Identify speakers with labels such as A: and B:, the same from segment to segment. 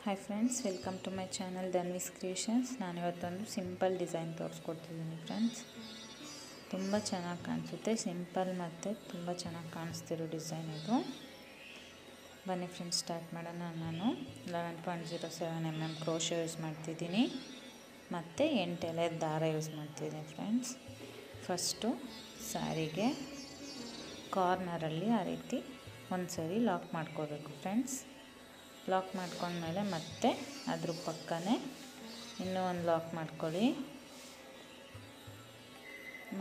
A: Hi friends, welcome to my channel Dhanvi's creations. ನಾನು ಇವತ್ತೊಂದು simple design ತೋರಿಸ್ಕೊಡ್ತಿದ್ದೀನಿ friends. ತುಂಬ ಚೆನ್ನಾಗಿ ಕಾಣಿಸುತ್ತೆ, ಸಿಂಪಲ್ ಮತ್ತು ತುಂಬ ಚೆನ್ನಾಗಿ ಕಾಣಿಸ್ತಿರೋ ಡಿಸೈನ್ ಇದು. ಬನ್ನಿ ಫ್ರೆಂಡ್ಸ್, ಸ್ಟಾರ್ಟ್ ಮಾಡೋಣ. ನಾನು 11.07 mm ಕ್ರೋಶೆ ಯೂಸ್ ಮಾಡ್ತಿದ್ದೀನಿ ಮತ್ತು 8 ಎಳೆ ದಾರ ಯೂಸ್ ಮಾಡ್ತಿದ್ದೀನಿ ಫ್ರೆಂಡ್ಸ್. ಫಸ್ಟು ಸ್ಯಾರಿಗೆ ಕಾರ್ನರಲ್ಲಿ ಆ ರೀತಿ ಒಂದು ಸರಿ ಲಾಕ್ ಮಾಡ್ಕೋಬೇಕು ಫ್ರೆಂಡ್ಸ್. ಲಾಕ್ ಮಾಡ್ಕೊಂಡ್ಮೇಲೆ ಮತ್ತೆ ಅದ್ರ ಪಕ್ಕನೇ ಇನ್ನೂ ಒಂದು ಲಾಕ್ ಮಾಡ್ಕೊಳ್ಳಿ.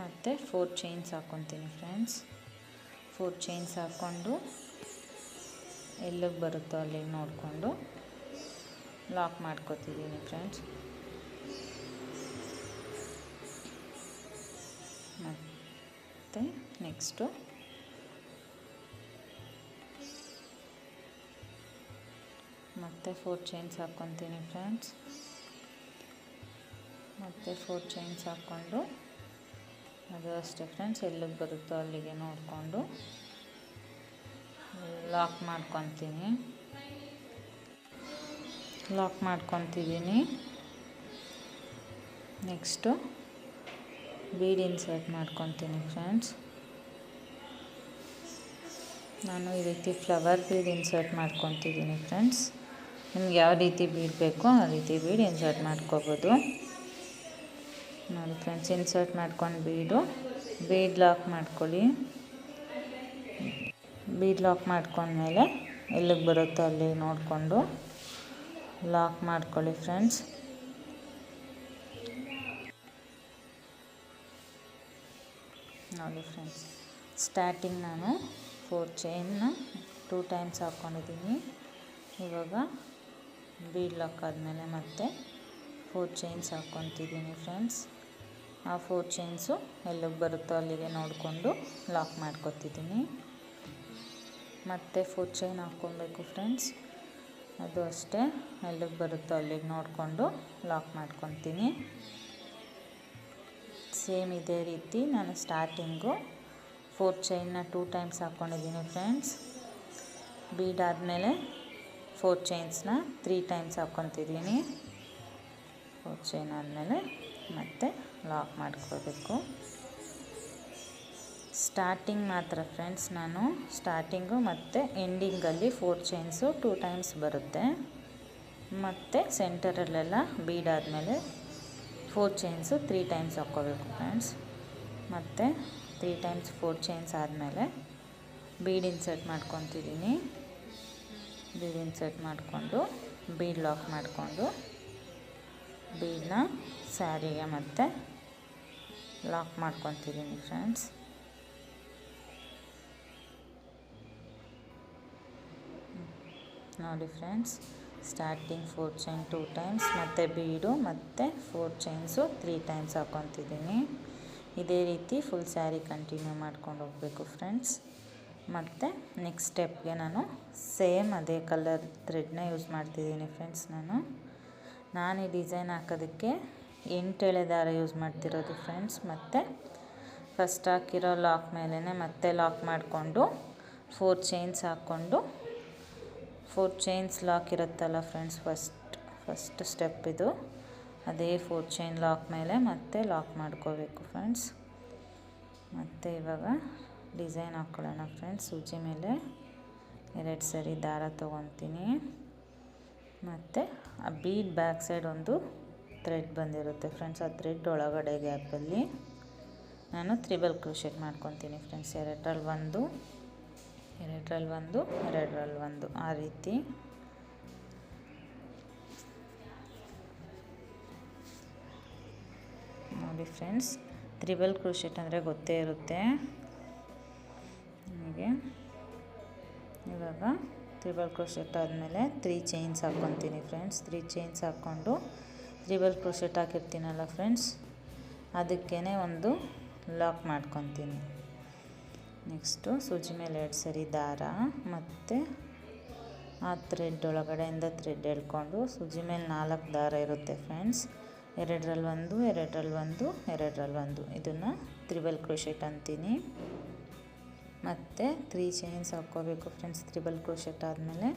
A: ಮತ್ತು 4 ಚೈನ್ಸ್ ಹಾಕ್ಕೊತೀನಿ ಫ್ರೆಂಡ್ಸ್. 4 ಚೈನ್ಸ್ ಹಾಕ್ಕೊಂಡು ಎಲ್ಲಿಗೆ ಬರುತ್ತೋ ಅಲ್ಲಿಗೆ ನೋಡಿಕೊಂಡು ಲಾಕ್ ಮಾಡ್ಕೊತಿದ್ದೀನಿ ಫ್ರೆಂಡ್ಸ್. ಮತ್ತು ನೆಕ್ಸ್ಟು ಮತ್ತೆ 4 ಚೈನ್ಸ್ ಹಾಕ್ಕೊತೀನಿ ಫ್ರೆಂಡ್ಸ್. ಮತ್ತು 4 ಚೈನ್ಸ್ ಹಾಕ್ಕೊಂಡು ಅದು ಅಷ್ಟೇ ಫ್ರೆಂಡ್ಸ್, ಎಲ್ಲಿಗೆ ಬರುತ್ತೋ ಅಲ್ಲಿಗೆ ನೋಡಿಕೊಂಡು ಲಾಕ್ ಮಾಡ್ಕೊತಿದ್ದೀನಿ. ನೆಕ್ಸ್ಟು ಬೀಡ್ ಇನ್ಸರ್ಟ್ ಮಾಡ್ಕೊತೀನಿ ಫ್ರೆಂಡ್ಸ್. ನಾನು ಈ ರೀತಿ ಫ್ಲವರ್ ಬೀಡ್ ಇನ್ಸರ್ಟ್ ಮಾಡ್ಕೊತಿದ್ದೀನಿ ಫ್ರೆಂಡ್ಸ್. ನಿಮ್ಗೆ ಯಾವ ರೀತಿ ಬೀಡ್ ಬೇಕೋ ಆ ರೀತಿ ಬೀಡ್ ಇನ್ಸರ್ಟ್ ಮಾಡ್ಕೋಬೋದು. ನೋಡಿ ಫ್ರೆಂಡ್ಸ್, ಇನ್ಸರ್ಟ್ ಮಾಡ್ಕೊಂಡು ಬೀಡ್ ಲಾಕ್ ಮಾಡ್ಕೊಳ್ಳಿ. ಬೀಡ್ ಲಾಕ್ ಮಾಡ್ಕೊಂಡ್ಮೇಲೆ ಎಲ್ಲಿಗೆ ಬರುತ್ತೋ ಅಲ್ಲಿ ನೋಡಿಕೊಂಡು ಲಾಕ್ ಮಾಡ್ಕೊಳ್ಳಿ ಫ್ರೆಂಡ್ಸ್. ನೋಡಿ ಫ್ರೆಂಡ್ಸ್, ಸ್ಟಾರ್ಟಿಂಗ್ ನಾನು 4 ಚೈನ್ನ 2 ಟೈಮ್ಸ್ ಹಾಕ್ಕೊಂಡಿದ್ದೀನಿ. ಇವಾಗ ಬೀಡ್ ಲಾಕ್ ಆದಮೇಲೆ ಮತ್ತೆ 4 ಚೈನ್ಸ್ ಹಾಕ್ಕೊತಿದ್ದೀನಿ ಫ್ರೆಂಡ್ಸ್. ಆ 4 ಚೈನ್ಸು ಎಲ್ಲಿಗೆ ಬರುತ್ತೋ ಅಲ್ಲಿಗೆ ನೋಡಿಕೊಂಡು ಲಾಕ್ ಮಾಡ್ಕೊತಿದ್ದೀನಿ. ಮತ್ತೆ 4 ಚೈನ್ ಹಾಕ್ಕೊಬೇಕು ಫ್ರೆಂಡ್ಸ್. ಅದು ಅಷ್ಟೇ, ಎಲ್ಲಿಗೆ ಬರುತ್ತೋ ಅಲ್ಲಿಗೆ ನೋಡಿಕೊಂಡು ಲಾಕ್ ಮಾಡ್ಕೊತೀನಿ. ಸೇಮ್ ಇದೇ ರೀತಿ ನಾನು ಸ್ಟಾರ್ಟಿಂಗು 4 ಚೈನ್ನ 2 ಟೈಮ್ಸ್ ಹಾಕ್ಕೊಂಡಿದ್ದೀನಿ ಫ್ರೆಂಡ್ಸ್. ಬೀಡ್ ಆದಮೇಲೆ 4 ಚೈನ್ಸ್ನ 3 ಟೈಮ್ಸ್ ಹಾಕ್ಕೊತಿದ್ದೀನಿ. 4 ಚೈನ್ ಆದಮೇಲೆ ಮತ್ತೆ ಲಾಕ್ ಮಾಡ್ಕೋಬೇಕು. ಸ್ಟಾರ್ಟಿಂಗ್ ಮಾತ್ರ ಫ್ರೆಂಡ್ಸ್, ನಾನು ಸ್ಟಾರ್ಟಿಂಗು ಮತ್ತು ಎಂಡಿಂಗಲ್ಲಿ 4 ಚೈನ್ಸು 2 ಟೈಮ್ಸ್ ಬರುತ್ತೆ. ಮತ್ತು ಸೆಂಟರಲ್ಲೆಲ್ಲ ಬೀಡ್ ಆದಮೇಲೆ 4 ಚೈನ್ಸು 3 ಟೈಮ್ಸ್ ಹಾಕ್ಕೋಬೇಕು ಫ್ರೆಂಡ್ಸ್. ಮತ್ತು 3 ಟೈಮ್ಸ್ 4 ಚೈನ್ಸ್ ಆದಮೇಲೆ ಬೀಡ್ ಇನ್ಸರ್ಟ್ ಮಾಡ್ಕೊತಿದ್ದೀನಿ. ಬೀಡ್ ಇನ್ಸರ್ಟ್ ಮಾಡಿಕೊಂಡು ಬೀಡ್ ಲಾಕ್ ಮಾಡಿಕೊಂಡು ಬೀಡನ್ನ ಸ್ಯಾರಿಗೆ ಮತ್ತೆ ಲಾಕ್ ಮಾಡ್ಕೊತಿದ್ದೀನಿ ಫ್ರೆಂಡ್ಸ್. ನೋಡಿ ಫ್ರೆಂಡ್ಸ್, ಸ್ಟಾರ್ಟಿಂಗ್ 4 ಚೈನ್ 2 ಟೈಮ್ಸ್ ಮತ್ತು ಬೀಡು ಮತ್ತು 4 ಚೈನ್ಸು 3 ಟೈಮ್ಸ್ ಹಾಕ್ಕೊತಿದ್ದೀನಿ. ಇದೇ ರೀತಿ ಫುಲ್ ಸ್ಯಾರಿ ಕಂಟಿನ್ಯೂ ಮಾಡ್ಕೊಂಡು ಹೋಗಬೇಕು ಫ್ರೆಂಡ್ಸ್. ಮತ್ತು ನೆಕ್ಸ್ಟ್ ಸ್ಟೆಪ್ಗೆ ನಾನು ಸೇಮ್ ಅದೇ ಕಲರ್ ಥ್ರೆಡ್ನ ಯೂಸ್ ಮಾಡ್ತಿದ್ದೀನಿ ಫ್ರೆಂಡ್ಸ್. ನಾನು ಈ ಡಿಸೈನ್ ಹಾಕೋದಕ್ಕೆ 8 ಎಳೆ ದಾರ ಯೂಸ್ ಮಾಡ್ತಿರೋದು ಫ್ರೆಂಡ್ಸ್. ಮತ್ತು ಫಸ್ಟ್ ಹಾಕಿರೋ ಲಾಕ್ ಮೇಲೇ ಮತ್ತೆ ಲಾಕ್ ಮಾಡಿಕೊಂಡು 4 ಚೈನ್ಸ್ ಹಾಕ್ಕೊಂಡು 4 ಚೈನ್ಸ್ ಲಾಕ್ ಇರುತ್ತಲ್ಲ ಫ್ರೆಂಡ್ಸ್, ಫಸ್ಟ್ ಸ್ಟೆಪ್ ಇದು. ಅದೇ 4 ಚೈನ್ ಲಾಕ್ ಮೇಲೆ ಮತ್ತೆ ಲಾಕ್ ಮಾಡ್ಕೋಬೇಕು ಫ್ರೆಂಡ್ಸ್. ಮತ್ತು ಇವಾಗ ಡಿಸೈನ್ ಹಾಕ್ಕೊಳ್ಳೋಣ ಫ್ರೆಂಡ್ಸ್. ಸೂಜಿ ಮೇಲೆ 2 ಸರಿ ದಾರ ತೊಗೊತೀನಿ. ಮತ್ತು ಆ ಬೀಡ್ ಬ್ಯಾಕ್ ಸೈಡ್ ಒಂದು ಥ್ರೆಡ್ ಬಂದಿರುತ್ತೆ ಫ್ರೆಂಡ್ಸ್. ಆ ಥ್ರೆಡ್ ಒಳಗಡೆ ಗ್ಯಾಪಲ್ಲಿ ನಾನು 3 ಕ್ರೋಶೆಟ್ ಮಾಡ್ಕೊತೀನಿ ಫ್ರೆಂಡ್ಸ್. 2ರಲ್ಲಿ 1, 2ರಲ್ಲಿ 1, 2ರಲ್ಲಿ 1 ಆ ರೀತಿ. ನೋಡಿ ಫ್ರೆಂಡ್ಸ್, 3 ಕ್ರೋಶೆಟ್ ಅಂದರೆ ಗೊತ್ತೇ ಇರುತ್ತೆ ನಿಮಗೆ. ಇವಾಗ 3 ಕ್ರೋಶೆಟ್ ಆದಮೇಲೆ 3 ಚೈನ್ಸ್ ಹಾಕ್ಕೊತೀನಿ ಫ್ರೆಂಡ್ಸ್. 3 ಚೈನ್ಸ್ ಹಾಕ್ಕೊಂಡು 3 ಕ್ರೋಶೆಟ್ ಹಾಕಿರ್ತೀನಲ್ಲ ಫ್ರೆಂಡ್ಸ್, ಅದಕ್ಕೇ ಒಂದು ಲಾಕ್ ಮಾಡ್ಕೊತೀನಿ. ನೆಕ್ಸ್ಟು ಸೂಜಿ ಮೇಲೆ 2 ಸರಿ ದಾರ ಮತ್ತು ಆ ಥ್ರೆಡ್ ಒಳಗಡೆಯಿಂದ ಥ್ರೆಡ್ ಎಳ್ಕೊಂಡು ಸೂಜಿ ಮೇಲೆ 4 ದಾರ ಇರುತ್ತೆ ಫ್ರೆಂಡ್ಸ್. 2ರಲ್ಲಿ 1, 2ರಲ್ಲಿ 1, 2ರಲ್ಲಿ 1 ಇದನ್ನು 3 ಕ್ರೋಶೆಟ್ ಅಂತೀನಿ. ಮತ್ತು 3 ಚೈನ್ಸ್ ಹಾಕ್ಕೋಬೇಕು ಫ್ರೆಂಡ್ಸ್. 3 ಕ್ರೋಶೆಟ್ ಆದಮೇಲೆ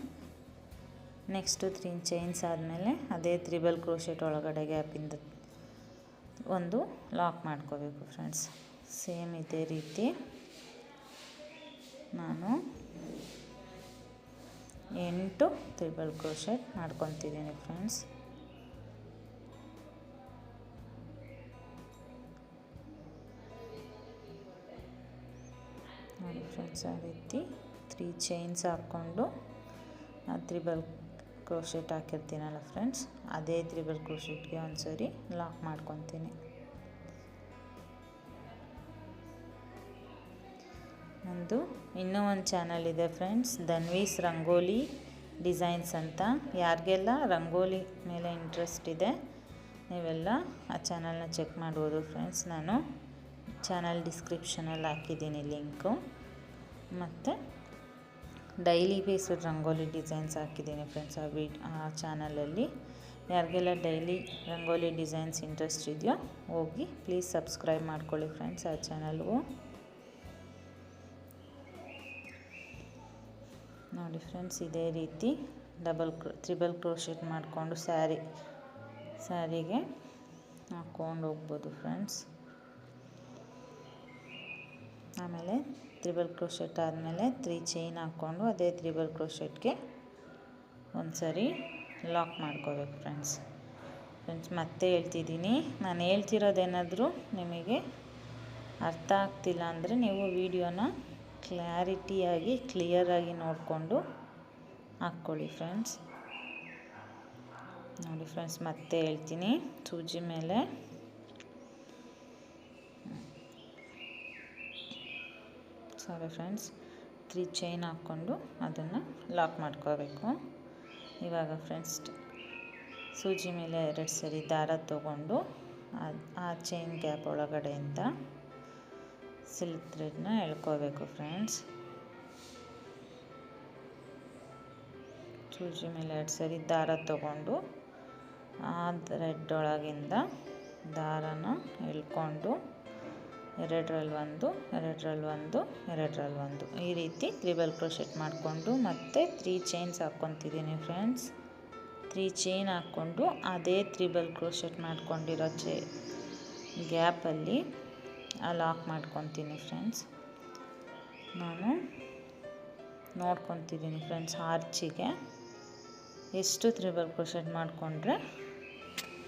A: ನೆಕ್ಸ್ಟು 3 ಚೈನ್ಸ್ ಆದಮೇಲೆ ಅದೇ ತ್ರಿಬಲ್ ಕ್ರೋಶೆಟ್ ಒಳಗಡೆ ಗ್ಯಾಪಿಂದ ಒಂದು ಲಾಕ್ ಮಾಡ್ಕೋಬೇಕು ಫ್ರೆಂಡ್ಸ್. ಸೇಮ್ ಇದೇ ರೀತಿ ನಾನು 8 ತ್ರಿಬಲ್ ಕ್ರೋಶೆಟ್ ಮಾಡ್ಕೊತಿದ್ದೀನಿ ಫ್ರೆಂಡ್ಸ್. ನೋಡಿ ಫ್ರೆಂಡ್ಸ್, ಆ ರೀತಿ 3 ಚೈನ್ಸ್ ಹಾಕ್ಕೊಂಡು ಆ ತ್ರಿಬಲ್ ಕ್ರೋಶೆಟ್ ಹಾಕಿರ್ತೀನಲ್ಲ ಫ್ರೆಂಡ್ಸ್, ಅದೇ ತ್ರಿಬಲ್ ಕ್ರೋಶೆಟ್ಗೆ ಒಂದು ಸರಿ ಲಾಕ್ ಮಾಡ್ಕೊತೀನಿ. ನಂದು ಇನ್ನೂ ಒಂದು ಚಾನಲ್ ಇದೆ ಫ್ರೆಂಡ್ಸ್, ಧನ್ವೀಸ್ ರಂಗೋಲಿ ಡಿಸೈನ್ಸ್ ಅಂತ. ಯಾರಿಗೆಲ್ಲ ರಂಗೋಲಿ ಮೇಲೆ ಇಂಟ್ರೆಸ್ಟ್ ಇದೆ ನೀವೆಲ್ಲ ಆ ಚಾನಲ್ನ ಚೆಕ್ ಮಾಡ್ಬೋದು ಫ್ರೆಂಡ್ಸ್. ನಾನು ಚಾನಲ್ ಡಿಸ್ಕ್ರಿಪ್ಷನಲ್ಲಿ ಹಾಕಿದ್ದೀನಿ ಲಿಂಕು. ಮತ್ತು ಡೈಲಿ ಬೇಸ್ಡ್ ರಂಗೋಲಿ ಡಿಸೈನ್ಸ್ ಹಾಕಿದ್ದೀನಿ ಫ್ರೆಂಡ್ಸ್ ಆ ಚಾನಲಲ್ಲಿ. ಯಾರಿಗೆಲ್ಲ ಡೈಲಿ ರಂಗೋಲಿ ಡಿಸೈನ್ಸ್ ಇಂಟ್ರೆಸ್ಟ್ ಇದೆಯೋ ಹೋಗಿ ಪ್ಲೀಸ್ ಸಬ್ಸ್ಕ್ರೈಬ್ ಮಾಡ್ಕೊಳ್ಳಿ ಫ್ರೆಂಡ್ಸ್ ಆ ಚಾನಲ್ಗೂ. ನೋಡಿ ಫ್ರೆಂಡ್ಸ್, ಇದೇ ರೀತಿ ತ್ರಿಬಲ್ ಕ್ರೋಶೆಟ್ ಮಾಡಿಕೊಂಡು ಸ್ಯಾರಿಗೆ ಹಾಕ್ಕೊಂಡು ಹೋಗ್ಬೋದು ಫ್ರೆಂಡ್ಸ್. ಆಮೇಲೆ ತ್ರಿಬಲ್ ಕ್ರೋಶೆಟ್ ಆದಮೇಲೆ 3 ಚೈನ್ ಹಾಕ್ಕೊಂಡು ಅದೇ ತ್ರಿಬಲ್ ಕ್ರೋಶೆಟ್ಗೆ ಒಂದು ಸರಿ ಲಾಕ್ ಮಾಡ್ಕೋಬೇಕು ಫ್ರೆಂಡ್ಸ್. ಮತ್ತೆ ಹೇಳ್ತಿದ್ದೀನಿ, ನಾನು ಹೇಳ್ತಿರೋದೇನಾದರೂ ನಿಮಗೆ ಅರ್ಥ ಆಗ್ತಿಲ್ಲ ಅಂದರೆ ನೀವು ವಿಡಿಯೋನ ಕ್ಲಾರಿಟಿಯಾಗಿ ಕ್ಲಿಯರಾಗಿ ನೋಡಿಕೊಂಡು ಹಾಕ್ಕೊಳ್ಳಿ ಫ್ರೆಂಡ್ಸ್. ನೋಡಿ ಫ್ರೆಂಡ್ಸ್, ಮತ್ತೆ ಹೇಳ್ತೀನಿ, ಸೂಜಿ ಮೇಲೆ ಫ್ರೆಂಡ್ಸ್ 3 ಚೈನ್ ಹಾಕ್ಕೊಂಡು ಅದನ್ನು ಲಾಕ್ ಮಾಡ್ಕೋಬೇಕು. ಇವಾಗ ಫ್ರೆಂಡ್ಸ್ ಸೂಜಿ ಮೇಲೆ 2 ಸರಿ ದಾರ ತಗೊಂಡು ಆ ಚೈನ್ ಗ್ಯಾಪ್ ಒಳಗಡೆಯಿಂದ ಸಿಲ್ಕ್ ಥ್ರೆಡ್ನ ಎಳ್ಕೋಬೇಕು ಫ್ರೆಂಡ್ಸ್. ಸೂಜಿ ಮೇಲೆ 2 ಸರಿ ದಾರ ತಗೊಂಡು ಆ ಥ್ರೆಡ್ ಒಳಗಿಂದ ದಾರನ ಎಳ್ಕೊಂಡು 2ರಲ್ಲಿ 1, 2ರಲ್ಲಿ 1, 2ರಲ್ಲಿ 1 ಈ ರೀತಿ ತ್ರಿಬಲ್ ಕ್ರೋಶೆಟ್ ಮಾಡಿಕೊಂಡು ಮತ್ತೆ 3 ಚೈನ್ಸ್ ಹಾಕ್ಕೊತಿದ್ದೀನಿ ಫ್ರೆಂಡ್ಸ್. 3 ಚೈನ್ ಹಾಕ್ಕೊಂಡು ಅದೇ ತ್ರಿಬಲ್ ಕ್ರೋಶೆಟ್ ಮಾಡ್ಕೊಂಡಿರೋ ಗ್ಯಾಪಲ್ಲಿ ಲಾಕ್ ಮಾಡ್ಕೊತೀನಿ ಫ್ರೆಂಡ್ಸ್. ನಾನು ನೋಡ್ಕೊತಿದ್ದೀನಿ ಫ್ರೆಂಡ್ಸ್, ಆರ್ಚಿಗೆ ಎಷ್ಟು ತ್ರಿಬಲ್ ಕ್ರೋಶೆಟ್ ಮಾಡಿಕೊಂಡ್ರೆ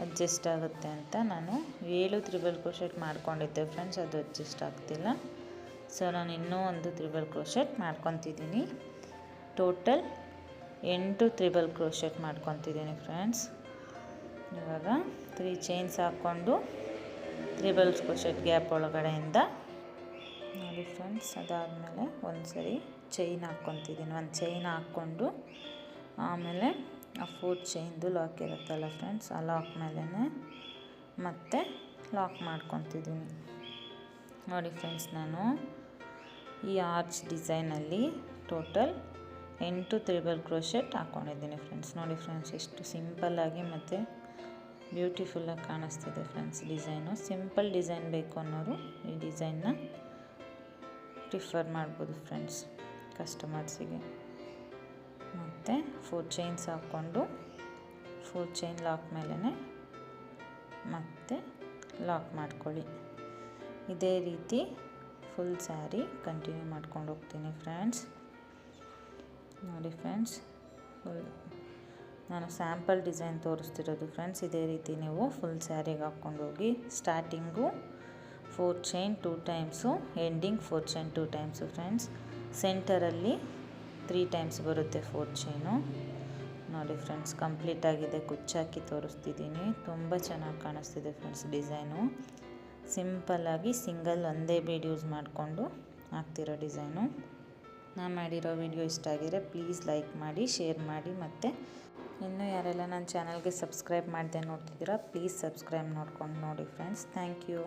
A: ಅಡ್ಜಸ್ಟ್ ಆಗುತ್ತೆ ಅಂತ. ನಾನು 7 ತ್ರಿಬಲ್ ಕ್ರೋಶೆಟ್ ಮಾಡ್ಕೊಂಡಿದ್ದೆ ಫ್ರೆಂಡ್ಸ್, ಅದು ಅಡ್ಜಸ್ಟ್ ಆಗ್ತಿಲ್ಲ. ಸೊ ನಾನು ಇನ್ನೂ ಒಂದು ತ್ರಿಬಲ್ ಕ್ರೋಶೆಟ್ ಮಾಡ್ಕೊತಿದ್ದೀನಿ. ಟೋಟಲ್ 8 ತ್ರಿಬಲ್ ಕ್ರೋಶೆಟ್ ಮಾಡ್ಕೊತಿದ್ದೀನಿ ಫ್ರೆಂಡ್ಸ್. ಇವಾಗ 3 ಚೈನ್ಸ್ ಹಾಕ್ಕೊಂಡು ತ್ರಿಬಲ್ ಕ್ರೋಶೆಟ್ ಗ್ಯಾಪ್ ಒಳಗಡೆಯಿಂದ ನೋಡಿ ಫ್ರೆಂಡ್ಸ್, ಅದಾದಮೇಲೆ ಒಂದು ಸರಿ ಚೈನ್ ಹಾಕ್ಕೊತಿದ್ದೀನಿ. ಒಂದು ಚೈನ್ ಹಾಕ್ಕೊಂಡು ಆಮೇಲೆ ಆ 4 ಚೈನ್ದು ಲಾಕ್ ಇರುತ್ತಲ್ಲ ಫ್ರೆಂಡ್ಸ್, ಆ ಲಾಕ್ ಮೇಲೇ ಮತ್ತೆ ಲಾಕ್ ಮಾಡ್ಕೊತಿದ್ದೀನಿ. ನೋಡಿ ಫ್ರೆಂಡ್ಸ್, ನಾನು ಈ ಆರ್ಚ್ ಡಿಸೈನಲ್ಲಿ ಟೋಟಲ್ 8 ತ್ರಿಬಲ್ ಕ್ರೋಶೆಟ್ ಹಾಕ್ಕೊಂಡಿದ್ದೀನಿ ಫ್ರೆಂಡ್ಸ್. ನೋಡಿ ಫ್ರೆಂಡ್ಸ್, ಎಷ್ಟು ಸಿಂಪಲ್ಲಾಗಿ ಮತ್ತು ಬ್ಯೂಟಿಫುಲ್ಲಾಗಿ ಕಾಣಿಸ್ತಿದೆ ಫ್ರೆಂಡ್ಸ್ ಡಿಸೈನು. ಸಿಂಪಲ್ ಡಿಸೈನ್ ಬೇಕು ಅನ್ನೋರು ಈ ಡಿಸೈನ್ನ ಪ್ರಿಫರ್ ಮಾಡ್ಬೋದು ಫ್ರೆಂಡ್ಸ್ ಕಸ್ಟಮರ್ಸಿಗೆ. ಮತ್ತು 4 ಚೈನ್ಸ್ ಹಾಕ್ಕೊಂಡು 4 ಚೈನ್ ಲಾಕ್ ಮೇಲೇ ಮತ್ತೆ ಲಾಕ್ ಮಾಡ್ಕೊಳ್ಳಿ. ಇದೇ ರೀತಿ ಫುಲ್ ಸ್ಯಾರಿ ಕಂಟಿನ್ಯೂ ಮಾಡ್ಕೊಂಡು ಹೋಗ್ತೀನಿ ಫ್ರೆಂಡ್ಸ್. ನೋಡಿ ಫ್ರೆಂಡ್ಸ್, ನಾನು ಸ್ಯಾಂಪಲ್ ಡಿಸೈನ್ ತೋರಿಸ್ತಿರೋದು ಫ್ರೆಂಡ್ಸ್. ಇದೇ ರೀತಿ ನೀವು ಫುಲ್ ಸ್ಯಾರಿಗೆ ಹಾಕ್ಕೊಂಡು ಹೋಗಿ starting 4 chain 2 times, ending 4 chain 2 times friends. ಸೆಂಟರಲ್ಲಿ 3 ಟೈಮ್ಸ್ ಬರುತ್ತೆ 4 ಚೈನು. ನೋಡಿ ಫ್ರೆಂಡ್ಸ್, ಕಂಪ್ಲೀಟಾಗಿದೆ. ಕುಚ್ಚಾಕಿ ತೋರಿಸ್ತಿದ್ದೀನಿ. ತುಂಬ ಚೆನ್ನಾಗಿ ಕಾಣಿಸ್ತಿದೆ ಫ್ರೆಂಡ್ಸ್ ಡಿಸೈನು. ಸಿಂಪಲ್ಲಾಗಿ ಸಿಂಗಲ್ ಒಂದೇ ಬೀಡ್ ಯೂಸ್ ಮಾಡಿಕೊಂಡು ಹಾಕ್ತಿರೋ ಡಿಸೈನು. ನಾನು ಮಾಡಿರೋ ವಿಡಿಯೋ ಇಷ್ಟ ಆಗಿದ್ರೆ ಪ್ಲೀಸ್ ಲೈಕ್ ಮಾಡಿ, ಶೇರ್ ಮಾಡಿ. ಮತ್ತು ಇನ್ನೂ ಯಾರೆಲ್ಲ ನನ್ನ ಚಾನಲ್ಗೆ ಸಬ್ಸ್ಕ್ರೈಬ್ ಮಾಡದೆ ನೋಡ್ತಿದ್ದೀರಾ ಪ್ಲೀಸ್ ಸಬ್ಸ್ಕ್ರೈಬ್ ನೋಡ್ಕೊಂಡು ನೋಡಿ ಫ್ರೆಂಡ್ಸ್. Thank you.